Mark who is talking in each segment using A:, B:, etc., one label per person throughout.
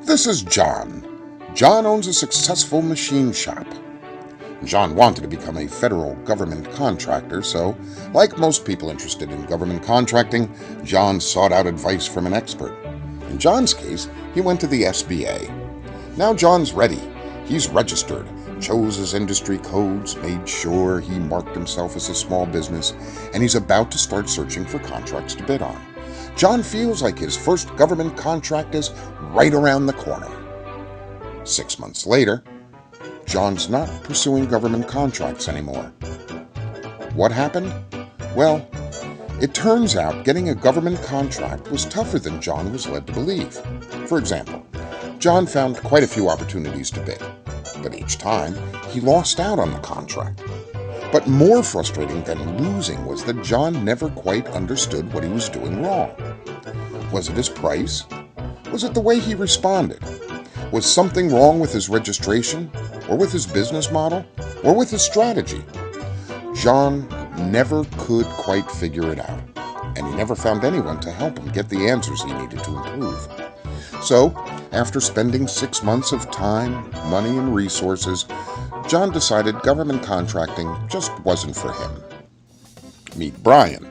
A: This is John. John owns a successful machine shop. John wanted to become a federal government contractor, so, like most people interested in government contracting, John sought out advice from an expert. In John's case, he went to the SBA. Now John's ready. He's registered, chose his industry codes, made sure he marked himself as a small business, and he's about to start searching for contracts to bid on. John feels like his first government contract is right around the corner. 6 months later, John's not pursuing government contracts anymore. What happened? Well, it turns out getting a government contract was tougher than John was led to believe. For example, John found quite a few opportunities to bid, but each time he lost out on the contract. But more frustrating than losing was that John never quite understood what he was doing wrong. Was it his price? Was it the way he responded? Was something wrong with his registration, or with his business model, or with his strategy? John never could quite figure it out, and he never found anyone to help him get the answers he needed to improve. So, after spending 6 months of time, money, and resources, John decided government contracting just wasn't for him. Meet Brian.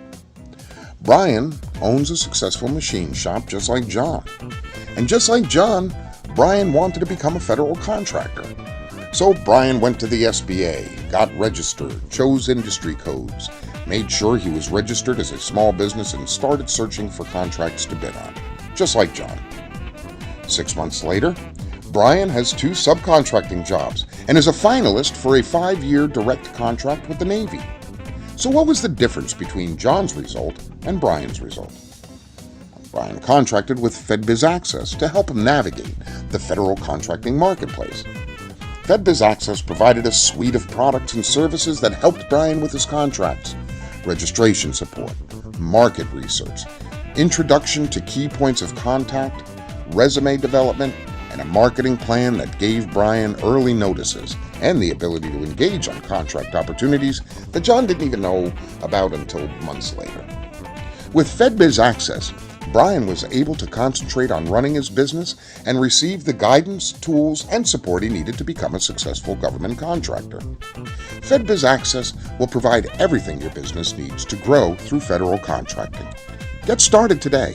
A: Brian owns a successful machine shop just like John. And just like John, Brian wanted to become a federal contractor. So Brian went to the SBA, got registered, chose industry codes, made sure he was registered as a small business, and started searching for contracts to bid on, just like John. 6 months later, Brian has 2 subcontracting jobs and is a finalist for a 5-year direct contract with the Navy. So what was the difference between John's result and Brian's result? Brian contracted with FedBizAccess to help him navigate the federal contracting marketplace. FedBizAccess provided a suite of products and services that helped Brian with his contracts: registration support, market research, introduction to key points of contact, resume development, and a marketing plan that gave Brian early notices and the ability to engage on contract opportunities that John didn't even know about until months later. With FedBizAccess, Brian was able to concentrate on running his business and receive the guidance, tools, and support he needed to become a successful government contractor. FedBizAccess will provide everything your business needs to grow through federal contracting. Get started today.